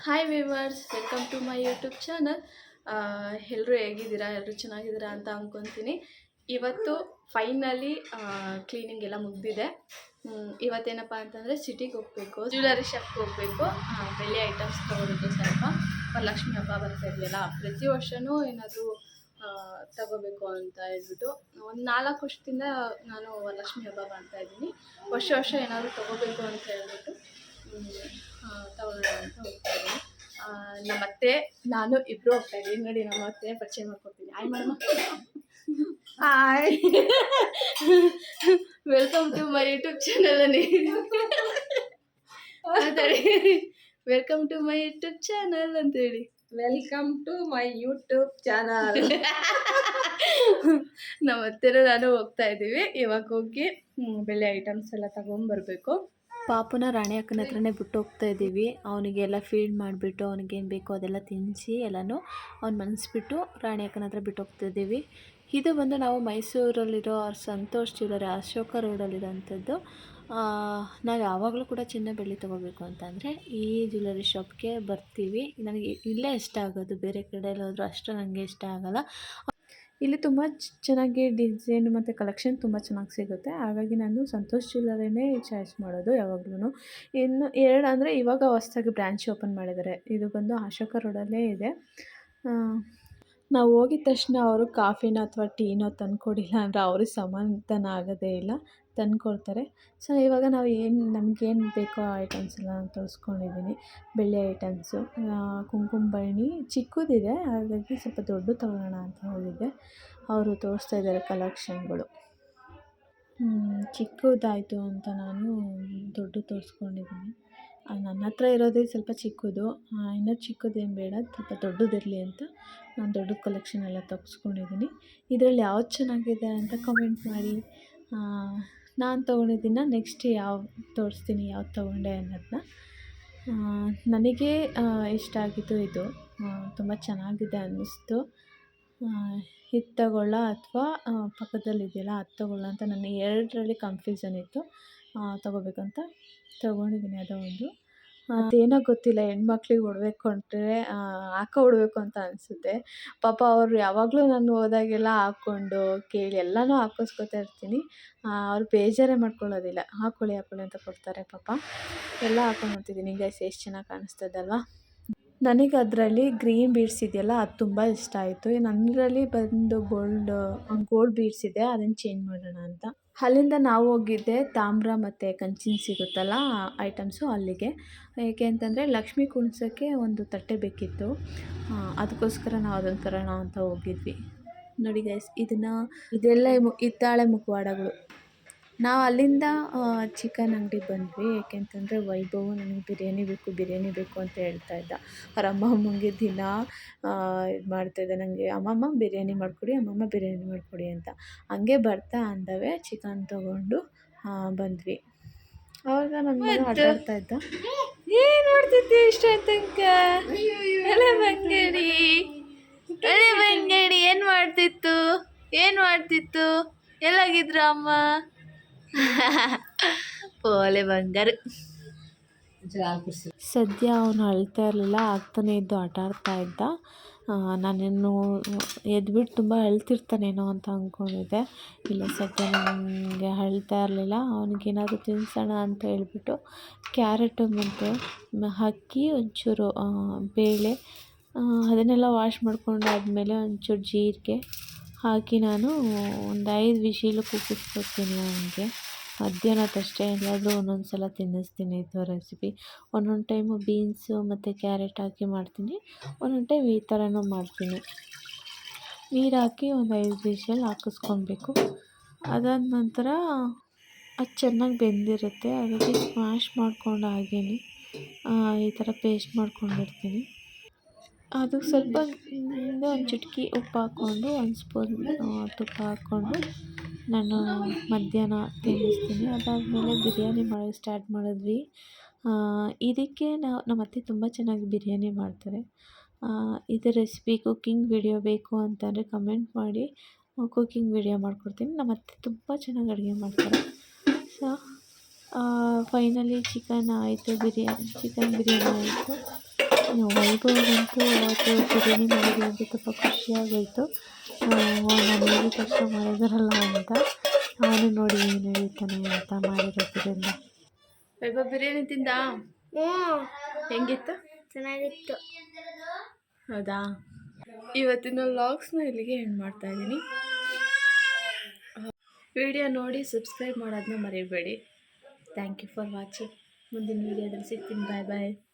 Hi viewers, welcome to my YouTube channel. ಎಲ್ಲರೂ ಹೇಗಿದ್ದೀರಾ? ಎಲ್ಲರೂ ಚೆನ್ನಾಗಿದ್ದೀರಾ ಅಂತ ಅಂದ್ಕೊತೀನಿ. ಇವತ್ತು ಫೈನಲಿ ಕ್ಲೀನಿಂಗ್ ಎಲ್ಲ ಮುಗಿದಿದೆ. ಇವತ್ತೇನಪ್ಪ ಅಂತಂದರೆ ಸಿಟಿಗೆ ಹೋಗಬೇಕು, ಜ್ಯುವೆಲರಿ ಶಾಪ್ಗೆ ಹೋಗಬೇಕು. ಬೆಳ್ಳಿ ಐಟಮ್ಸ್ ತೊಗೋಬೇಕು. ಸ್ವಲ್ಪ ಲಕ್ಷ್ಮೀ ಹಬ್ಬ ಬರ್ತಾ ಇದೆಯಲ್ಲ, ಪ್ರತಿ ವರ್ಷವೂ ಏನಾದರೂ ತಗೋಬೇಕು ಅಂತ ಹೇಳ್ಬಿಟ್ಟು ಒಂದು 4 ವರ್ಷದಿಂದ ನಾನು ಲಕ್ಷ್ಮೀ ಹಬ್ಬ ಮಾಡ್ತಾಯಿದ್ದೀನಿ. ವರ್ಷ ಏನಾದರೂ ತೊಗೋಬೇಕು ಅಂತ ಹೇಳ್ಬಿಟ್ಟು ತಗೊಳ್ಳೋಣ ಅಂತ ಹೋಗ್ತಾ ಇದ್ದೀನಿ. ನಮ್ಮ ಅತ್ತೆ ನಾನು ಇಬ್ಬರು ಹೋಗ್ತಾ ಇದ್ದೀವಿ. ನೋಡಿ, ನಮ್ಮ ಅತ್ತೆ ಪರಿಚಯ ಮಾಡ್ಕೊಡ್ತೀನಿ. Hi madam. Hi, welcome to my YouTube channel ಅನ್ನಿ. Welcome to my YouTube channel ಅಂತೇಳಿ. Welcome to my YouTube channel. ನಮ್ಮ ಅತ್ತೆನೂ ನಾನು ಹೋಗ್ತಾ ಇದ್ದೀವಿ. ಇವಾಗ ಹೋಗಿ ಬೆಳ್ಳಿ ಐಟಮ್ಸ್ ಎಲ್ಲ ತಗೊಂಡ್ಬರ್ಬೇಕು. ಪಾಪುನ ರಾಣಿ ಅಕ್ಕನ ಹತ್ರನೇ ಬಿಟ್ಟು ಹೋಗ್ತಾ ಇದ್ದೀವಿ. ಅವನಿಗೆಲ್ಲ ಫೀಡ್ ಮಾಡಿಬಿಟ್ಟು ಅವನಿಗೇನು ಬೇಕೋ ಅದೆಲ್ಲ ತಿನ್ನಿಸಿ ಎಲ್ಲನೂ ಅವ್ನು ಮನಸ್ಬಿಟ್ಟು ರಾಣಿ ಅಕ್ಕನ ಹತ್ರ ಬಿಟ್ಟು ಹೋಗ್ತಾ ಇದ್ದೀವಿ. ಇದು ಬಂದು ನಾವು ಮೈಸೂರಲ್ಲಿರೋ ಸಂತೋಷ್ ಜ್ಯುವೆಲರಿ ಅಶೋಕ ರೋಡಲ್ಲಿರೋಂಥದ್ದು. ನಾವು ಯಾವಾಗಲೂ ಕೂಡ ಚಿನ್ನ ಬೆಳ್ಳಿ ತೊಗೋಬೇಕು ಅಂತಂದರೆ ಈ ಜ್ಯುವೆಲರಿ ಶಾಪ್ಗೆ ಬರ್ತೀವಿ. ನನಗೆ ಇಲ್ಲೇ ಇಷ್ಟ ಆಗೋದು, ಬೇರೆ ಕಡೆಯಲ್ಲಿ ಹೋದರೂ ಅಷ್ಟು ನನಗೆ ಇಷ್ಟ ಆಗೋಲ್ಲ. ಇಲ್ಲಿ ತುಂಬ ಚೆನ್ನಾಗಿ ಡಿಸೈನ್ ಮತ್ತು ಕಲೆಕ್ಷನ್ ತುಂಬ ಚೆನ್ನಾಗಿ ಸಿಗುತ್ತೆ. ಹಾಗಾಗಿ ನಾನು ಸಂತೋಷ್ ಜ್ಯುವೆಲರಿನೇ ಚಾಯ್ಸ್ ಮಾಡೋದು ಯಾವಾಗ್ಲೂ. ಇನ್ನು 2 ಅಂದರೆ ಇವಾಗ ಹೊಸ್ದಾಗಿ ಬ್ರ್ಯಾಂಚ್ ಓಪನ್ ಮಾಡಿದ್ದಾರೆ. ಇದು ಬಂದು ಅಶೋಕ ರೋಡಲ್ಲೇ ಇದೆ. ನಾವು ಹೋಗಿದ ತಕ್ಷಣ ಅವರು ಕಾಫಿನೋ ಅಥವಾ ಟೀನೋ ತಂದುಕೊಡಿಲ್ಲ ಅಂದರೆ ಅವ್ರಿಗೆ ಸಮಾಧಾನ ಆಗೋದೇ ಇಲ್ಲ, ತಂದುಕೊಡ್ತಾರೆ. ಸೊ ಇವಾಗ ನಾವು ನಮಗೇನು ಬೇಕೋ ಆ ಐಟಮ್ಸ್ ಎಲ್ಲ ನಾನು ತರಿಸ್ಕೊಂಡಿದ್ದೀನಿ. ಬೆಳ್ಳಿ ಐಟಮ್ಸು, ಕುಂಕುಮ ಭರಣಿ ಚಿಕ್ಕದಿದೆ, ಹಾಗಾಗಿ ಸ್ವಲ್ಪ ದೊಡ್ಡ ತಗೊಳ್ಳೋಣ ಅಂತ ಹೋಗಿದ್ದೆ. ಅವರು ತೋರಿಸ್ತಾ ಇದ್ದಾರೆ ಕಲೆಕ್ಷನ್ಗಳು. ಚಿಕ್ಕದಾಯಿತು ಅಂತ ನಾನು ದೊಡ್ಡ ತೋರಿಸ್ಕೊಂಡಿದ್ದೀನಿ. ನನ್ನ ಹತ್ರ ಇರೋದೇ ಸ್ವಲ್ಪ ಚಿಕ್ಕದು, ಇನ್ನೂ ಚಿಕ್ಕದೇನು ಬೇಡ, ಸ್ವಲ್ಪ ದೊಡ್ಡದಿರಲಿ ಅಂತ ನಾನು ದೊಡ್ಡ ಕಲೆಕ್ಷನ್ ಎಲ್ಲ ತರಿಸ್ಕೊಂಡಿದ್ದೀನಿ. ಇದರಲ್ಲಿ ಯಾವ್ದು ಚೆನ್ನಾಗಿದೆ ಅಂತ ಕಮೆಂಟ್ ಮಾಡಿ. ನಾನು ತೊಗೊಂಡಿದ್ದನ್ನು ನೆಕ್ಸ್ಟ್ ತೋರಿಸ್ತೀನಿ ಯಾವ್ದು ತೊಗೊಂಡೆ ಅನ್ನೋದನ್ನ. ನನಗೆ ಇಷ್ಟ ಆಗಿದ್ದು ಇದು, ತುಂಬ ಚೆನ್ನಾಗಿದೆ ಅನ್ನಿಸ್ತು. ಇದು ತಗೊಳ್ಳ ಅಥವಾ ಪಕ್ಕದಲ್ಲಿದೆಯಲ್ಲ ಅದು ತಗೊಳ್ಳ ಅಂತ ನನ್ನ 2ರಲ್ಲಿ ಕನ್ಫ್ಯೂಷನ್ ಇತ್ತು. ತೊಗೋಬೇಕಂತ ತೊಗೊಂಡಿದ್ದೀನಿ. ಅದೋ ಒಂದು ಅದೇನೋ ಗೊತ್ತಿಲ್ಲ, ಹೆಣ್ಮಕ್ಳಿಗೆ ಒಡವೆ ಕೊಂಡ್ರೆ ಹಾಕ್ಕೊಬಿಡ್ಬೇಕು ಅಂತ ಅನಿಸುತ್ತೆ. ಪಾಪ ಅವರು ಯಾವಾಗಲೂ ನಾನು ಹೋದಾಗೆಲ್ಲ ಹಾಕ್ಕೊಂಡು ಕೇಳಿ ಎಲ್ಲನೂ ಹಾಕಿಸ್ಕೊತಾ ಇರ್ತೀನಿ. ಅವ್ರು ಬೇಜಾರೇ ಮಾಡ್ಕೊಳ್ಳೋದಿಲ್ಲ. ಹಾಕ್ಕೊಳ್ಳಿ ಅಂತ ಕೊಡ್ತಾರೆ ಪಾಪ. ಎಲ್ಲ ಹಾಕ್ಕೊಂಡು ನೋಡ್ತಿದ್ದೀನಿ ಗೈಸ್, ಎಷ್ಟು ಚೆನ್ನಾಗಿ ಕಾಣಿಸ್ತದಲ್ವಾ. ನನಗೆ ಅದರಲ್ಲಿ ಗ್ರೀನ್ ಬೀಡ್ಸ್ ಇದೆಯಲ್ಲ ಅದು ತುಂಬ ಇಷ್ಟ ಆಯಿತು. ನನ್ನರಲ್ಲಿ ಬಂದು ಗೋಲ್ಡ್ ಬೀಡ್ಸ್ ಇದೆ, ಅದನ್ನು ಚೇಂಜ್ ಮಾಡೋಣ ಅಂತ. ಅಲ್ಲಿಂದ ನಾವು ಹೋಗಿದ್ದೆ ತಾಮ್ರ ಮತ್ತು ಕಂಚಿನ ಸಿಗುತ್ತಲ್ಲ ಐಟಮ್ಸು ಅಲ್ಲಿಗೆ. ಏಕೆ ಅಂತಂದರೆ ಲಕ್ಷ್ಮಿ ಕುಣಿಸೋಕ್ಕೆ ಒಂದು ತಟ್ಟೆ ಬೇಕಿತ್ತು, ಅದಕ್ಕೋಸ್ಕರ ನಾವು ಅದನ್ನು ತರೋಣ ಅಂತ ಹೋಗಿದ್ವಿ. ನೋಡಿ ಗೈಸ್, ಇದೆಲ್ಲ ಹಿತ್ತಾಳೆ ಮುಖವಾಡಗಳು. ನಾವು ಅಲ್ಲಿಂದ ಚಿಕನ್ ಅಂಗಡಿಗೆ ಬಂದ್ವಿ. ಏಕೆಂತಂದರೆ ವೈಭವ್ ನನಗೆ ಬಿರಿಯಾನಿ ಬೇಕು ಅಂತ ಹೇಳ್ತಾ ಇದ್ದ. ಅವ್ರ ಅಮ್ಮಂಗೆ ದಿನ ಇದು ಮಾಡ್ತಾಯಿದ್ದ, ನನಗೆ ಅಮ್ಮಮ್ಮ ಬಿರಿಯಾನಿ ಮಾಡಿಕೊಡಿ ಅಂತ. ಹಂಗೆ ಬರ್ತಾ ಅಂದವೇ ಚಿಕನ್ ತೊಗೊಂಡು ಬಂದ್ವಿ. ಆವಾಗ ನನ್ನ ಮಗ ಆಟಾಡ್ತಾ ಇದ್ದ. ಏನು ಮಾಡ್ತಿದ್ದೆ ಇಷ್ಟ ತನಕ? ಎಲೆ ಬಂಗಡಿ ಏನು ಮಾಡ್ತಿತ್ತು? ಎಲ್ಲಾಗಿದ್ರು ಅಮ್ಮ? ಪೋಲೆ ಬಂಗಾರ. ಸದ್ಯ ಅವನು ಅಳ್ತಾ ಇರಲಿಲ್ಲ, ಆಗ್ತಾನೆ ಇದ್ದು ಆಟ ಆಡ್ತಾ ಇದ್ದ. ನಾನೇನು ಎದ್ಬಿಟ್ಟು ತುಂಬ ಅಳ್ತಿರ್ತಾನೇನೋ ಅಂತ ಅಂದ್ಕೊಂಡಿದ್ದೆ. ಇಲ್ಲ, ಸದ್ಯ ನನಗೆ ಅಳ್ತಾ ಇರಲಿಲ್ಲ. ಅವನಿಗೇನಾದರೂ ತಿನ್ನಿಸೋಣ ಅಂತ ಹೇಳ್ಬಿಟ್ಟು ಕ್ಯಾರೆಟು ಮತ್ತು ಅಕ್ಕಿ, ಒಂಚೂರು ಬೇಳೆ, ಅದನ್ನೆಲ್ಲ ವಾಶ್ ಮಾಡ್ಕೊಂಡಾದ್ಮೇಲೆ ಒಂಚೂರು ಜೀರಿಗೆ ಹಾಕಿ ನಾನು ಒಂದು 5 ವಿಶಿಲು ಕೂಗಿಸ್ಕೊಡ್ತೀನಿ ಅವನಿಗೆ. ಮಧ್ಯಾಹ್ನದಷ್ಟೇ ಎಲ್ಲಾದರೂ ಒಂದೊಂದು ಸಲ ತಿನ್ನಿಸ್ತೀನಿ ಇದು ರೆಸಿಪಿ. ಒಂದೊಂದು ಟೈಮು ಬೀನ್ಸು ಮತ್ತು ಕ್ಯಾರೆಟ್ ಹಾಕಿ ಮಾಡ್ತೀನಿ, ಒಂದೊಂದು ಟೈಮ್ ಈ ಥರನೂ ಮಾಡ್ತೀನಿ. ನೀರು ಹಾಕಿ ಒಂದು 5 ವಿಶಲ್ ಹಾಕಿಸ್ಕೊಬೇಕು. ಅದಾದ ನಂತರ ಅದು ಚೆನ್ನಾಗಿ ಬೆಂದಿರುತ್ತೆ, ಅದಕ್ಕೆ ಸ್ಮ್ಯಾಶ್ ಮಾಡ್ಕೊಂಡು ಹಾಗೇನೆ ಈ ಥರ ಪೇಸ್ಟ್ ಮಾಡ್ಕೊಂಡಿರ್ತೀನಿ. ಅದಕ್ಕೆ ಸ್ವಲ್ಪ ಒಂದು ಚಿಟಿಕೆ ಉಪ್ಪು ಹಾಕ್ಕೊಂಡು, 1 ಸ್ಪೂನ್ ತುಪ್ಪ ಹಾಕ್ಕೊಂಡು ನಾನು ಮಧ್ಯಾಹ್ನ ತಿನ್ನಿಸ್ತೀನಿ. ಅದಾದಮೇಲೆ ಬಿರಿಯಾನಿ ಮಾಡೋದು ಸ್ಟಾರ್ಟ್ ಮಾಡಿದ್ವಿ. ಇದಕ್ಕೆ ನಮ್ಮ ಅತ್ತೆ ತುಂಬ ಚೆನ್ನಾಗಿ ಬಿರಿಯಾನಿ ಮಾಡ್ತಾರೆ. ಇದು ರೆಸಿಪಿ ಕುಕ್ಕಿಂಗ್ ವಿಡಿಯೋ ಬೇಕು ಅಂತಂದರೆ ಕಮೆಂಟ್ ಮಾಡಿ, ಕುಕ್ಕಿಂಗ್ ವಿಡಿಯೋ ಮಾಡಿಕೊಡ್ತೀನಿ. ನಮ್ಮ ಅತ್ತೆ ತುಂಬ ಚೆನ್ನಾಗಿ ಅಡುಗೆ ಮಾಡ್ತಾರೆ. ಸೊ ಫೈನಲಿ ಚಿಕನ್ ಬಿರಿಯಾನಿ ಆಯಿತು. ವೈಭವ್ಗಂತೂ ಅವತ್ತು ಬಿರಿಯಾನಿ ಮಾಡಿದ್ವಿ ಅಂತ ತುಂಬ ಖುಷಿಯಾಗೋಯಿತು. ನಾನು ಹೇಳಿದ ತಕ್ಷಣ ಮಾಡಿದಾರಲ್ಲ ಅಂತ ಅವನು ನೋಡಿ ಏನು ಹೇಳ್ತಾನೆ ಅಂತ ಮಾಡಿರೋ ಬಿರಿಯಾನಿ. ವೈಭವ್ ಬಿರಿಯಾನಿ ತಿಂದ ಹೆಂಗಿತ್ತು? ಚೆನ್ನಾಗಿತ್ತು. ಹೌದಾ? ಇವತ್ತಿನ ವ್ಲಾಗ್ಸ್ನ ಇಲ್ಲಿಗೆ ಎಂಡ್ ಮಾಡ್ತಾ ಇದ್ದೀನಿ. ವಿಡಿಯೋ ನೋಡಿ ಸಬ್ಸ್ಕ್ರೈಬ್ ಮಾಡೋದನ್ನ ಮರಿಬೇಡಿ. Thank you for watching. ಮುಂದಿನ ವಿಡಿಯೋದಲ್ಲಿ ಸಿಗ್ತೀನಿ. ಬಾಯ್ ಬಾಯ್.